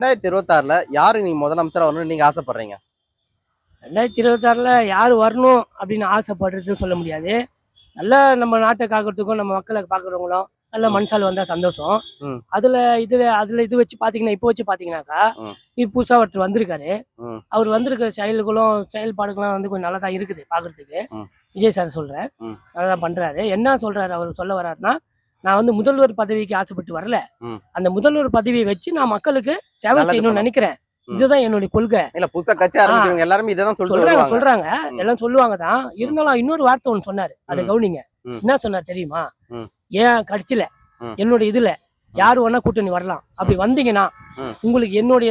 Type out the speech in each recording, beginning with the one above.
2026ல யாரு நீ முதலமைச்சரா வரணும்னு நீங்க ஆசைப்படுறீங்க? 2026ல யார் வரணும் அப்படின்னு ஆசைப்படுறதுன்னு சொல்ல முடியாது. நல்லா நம்ம நாட்டை காக்கிறதுக்கும் நம்ம மக்களை பார்க்குறவங்களும் நல்ல ம். மனுஷால் வந்தால் சந்தோஷம். ம். அதில் இது வச்சு பார்த்தீங்கன்னா, இப்போ வச்சு பார்த்தீங்கன்னாக்கா, ம். இப்போ புதுசாக ஒருத்தர் வந்திருக்காரு. ம். அவர் வந்திருக்கிற செயல்பாடுகளும் வந்து கொஞ்சம் நல்லா தான் இருக்குது பார்க்குறதுக்கு. ம். விஜய் சார் சொல்கிறேன், ம். நல்லா தான் பண்ணுறாரு. என்ன சொல்கிறாரு அவர் சொல்ல வர்றாருன்னா, நான் வந்து முதல்வர் பதவிக்கு ஆசைப்பட்டு வரல. ம். அந்த முதல்வர் பதவியை வச்சு நான் மக்களுக்கு சேவை நல்லது செய்யணும்னு பண்ணணும். நினைக்கிறேன். ம். இதுதான் என்னுடைய கொள்கை. இல்ல புதுசா கட்சி ஆரம்பிக்கிறவங்க எல்லாருமே இததான் சொல்லிட்டு சொல்றாங்க வருவாங்க. சொல்றாங்க ம். எல்லாம் சொல்லுவாங்க தான். இருந்தாலும் இன்னொரு வார்த்தை ஒண்ணு சொன்னாரு. அதை ம். கவனிங்க. ம். என்ன சொன்னார் தெரியுமா? ம். ஏன் கட்சியில ம். என்னோட இதுல யாரு வேணா கூட்டணி வரலாம். அப்படி வந்தீங்கன்னா ம். உங்களுக்கு என்னுடைய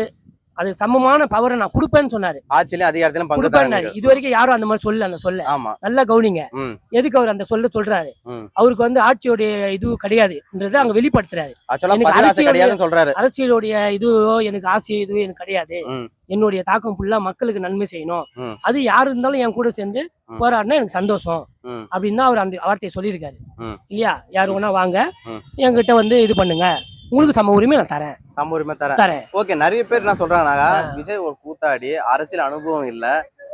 அது சமமான பவரை நான் கொடுப்பேன்னு சொன்னாரு. ஆட்சியிலும் அதிகாரத்திலும் பங்கு கொடுப்பேன்னாரு. தராங்க. இது வரைக்கும் யாரும் அந்த மாதிரி சொல்ல அந்த சொல்ல ஆமா. நல்லா கவனிங்க. ம். எதுக்கு அவர் அந்த சொல்றாரு? ம். அவருக்கு வந்து ஆட்சியோடைய இது கிடையாதுன்றதை அங்க வெளிப்படுத்துறாரு. ஆக்சுவலா எனக்கு பதவி ஆசை கிடையாதுன்னு சொல்றாரு. அரசியலுடைய இதுவோ எனக்கு ஆசையோ இதுவோ எனக்கு கிடையாது. ம். என்னுடைய தாக்கம் ஃபுல்லா மக்களுக்கு நன்மை செய்யணும். ம். அது யாரு இருந்தாலும் என் கூட சேர்ந்து ம். போராடினா எனக்கு சந்தோஷம் ம். அப்படின்னு அவர் அந்த வார்த்தையை சொல்லியிருக்காரு. ம். இல்லையா? யாரு வேணா வாங்க, ம். என்கிட்ட வந்து இது பண்ணுங்க, உங்களுக்கு சம உரிமை நான் தரேன் சம உரிமை தரேன். தரேன். ஓகே, நிறைய பேர் என்ன சொல்றாங்கன்னாக்கா, விஜய் ஒரு கூத்தாடி, அரசியல் அனுபவம் இல்ல,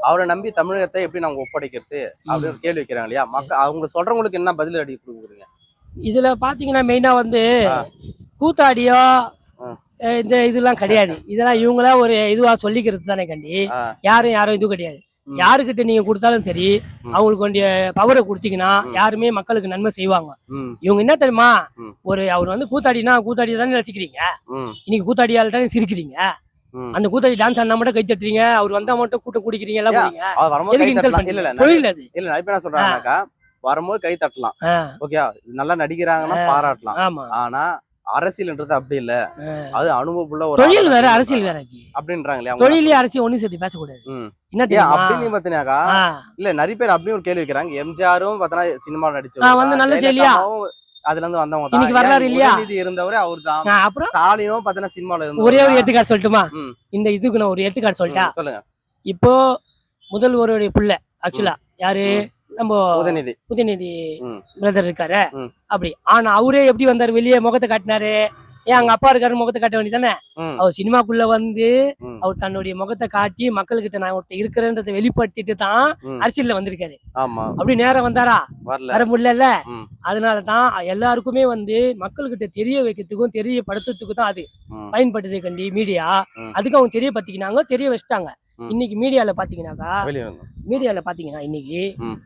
அவரை நம்பி தமிழகத்தை எப்படி நாங்க ஒப்படைக்கிறது அப்படின்னு ஒரு கேள்வி வைக்கிறாங்க இல்லையா? அவங்க சொல்றவங்களுக்கு என்ன பதில் அடி கொடுக்குறீங்க? இதுல பாத்தீங்கன்னா மெயினா வந்து ஆ. கூத்தாடியோ ஆ. இந்த இதெல்லாம் கிடையாது. இதெல்லாம் இவங்களா ஒரு இதுவா சொல்லிக்கிறது தானே கண்டி. ஆ. யாரும் இது கிடையாது. ம். யாருக்கிட்ட நீங்க கொடுத்தாலும் சரி, ம். அவங்களுக்கு வேண்டிய பவரை கொடுத்தீங்கன்னா ம். யாருமே மக்களுக்கு நன்மை செய்வாங்க. ம். இவங்க என்ன தெரியுமா, ம். அவர் வந்து கூத்தாடினா கூத்தாடி தானே நினைச்சுக்கிறீங்க. ம். இன்னைக்கு கூத்தாடியால் தானே சிரிக்கிறீங்க. ம். அந்த கூத்தாடி டான்ஸ் ஆனா மட்டும் கை தட்டுறீங்க, அவர் வந்தா மட்டும் கூட்டம் குடிக்கிறீங்க எல்லாம் ஏன்? போறீங்க. அவர் வரும்போது கை எதுக்கு இன்சல்ட் தட்டலாம். இல்ல பண்றீங்க? இல்ல தொழில் அது. இல்ல நிறைய பேர் என்ன சொல்றாங்கன்னாக்கா, வரும்போது கை தட்டலாம். ஆ, ஓகே, நல்லா நடிக்கிறாங்கன்னா பாராட்டலாம். ஆமா. ஆனா அரசியல்ன்றது அப்படி இல்ல. ஆ. அது அனுபவமுள்ள ஒரு தொழில் ஆளா வேற, தான் அரசியல் வேற ஜி. அப்படின்றாங்க இல்லையா? தொழிலே அரசியல் ஒண்ணு சேர்த்து பேசக்கூடாது. ம். என்ன ஏன் தெரியுமா? அப்படின்னு பாத்தீங்கன்னாக்கா, ஆ, இல்ல நிறைய பேர் அப்படியும் ஒரு கேள்வி வைக்கிறாங்க. எம்ஜிஆரும் பார்த்தா சினிமாவில் நடிச்சவர் வந்து தான். நல்ல செய்யலையா? ஜெயலலிதாவும் அதுல இருந்து வந்தவங்க தான். இன்னைக்கு வரலாறு ஏன் இல்லையா? உதயநிதி இருந்தவரே அவர்தான். அப்புறம் ஸ்டாலினும் பார்த்தா சினிமாவில் ஒரே ஒரு இருந்தவர். எடுத்துக்காட்டு சொல்லட்டுமா? ம். இந்த இதுக்கு நான் ஒரு எடுத்துக்காட்டு சொல்லட்டா? சொல்லுங்க. இப்போ முதல்வருடைய புள்ள ஆக்சுவலா யாரு? ம். நம்ம உதயநிதி. உதயநிதி ம். பிரதர் இருக்காரு. ம். அப்படி ஆனா அவரே எப்படி வந்தாரு? வெளியே முகத்தை காட்டினாரு. ஏன் அங்க அப்பா இருக்காரு, முகத்தை காட்ட வேண்டியதானே? ம். அவர் சினிமாக்குள்ள வந்து ம். அவர் தன்னுடைய முகத்தை காட்டி மக்கள்கிட்ட நான் ஒருத்தர் இருக்கிறேன்றதை வெளிப்படுத்திட்டு தான் ம். அரசியல்ல வந்திருக்காரு. ஆமா. அப்படி நேரம் வந்தாரா? வரல. வர முடியல. ம். அதனால தான் எல்லாருக்குமே வந்து மக்கள்கிட்ட தெரிய வைக்கிறதுக்கும் தெரியப்படுத்துறதுக்கும் தான் அது ம். பயன்படுது கண்டி மீடியா. ம். அதுக்கு அவங்க தெரியப்படுத்திக்கினாங்க, தெரிய வச்சிட்டாங்க. ம். இன்னைக்கு மீடியால பாத்தீங்கன்னாக்கா, வெளியே வந்தோம். மீடியால பாத்தீங்கன்னா இன்னைக்கு ம்.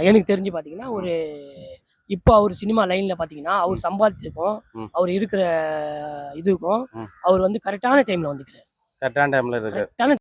எனக்கு தெரிஞ்சு பாத்தீங்கன்னா ஒரு இப்போ அவர் சினிமா லைன்ல பாத்தீங்கன்னா அவர் சம்பாதிச்சதுக்கும் ம். அவர் இருக்கிற இதுக்கும் ம். அவர் வந்து கரெக்டான டைம்ல வந்துக்கிறார். கரெக்டான டைம்ல இருக்கு. கரெக்டான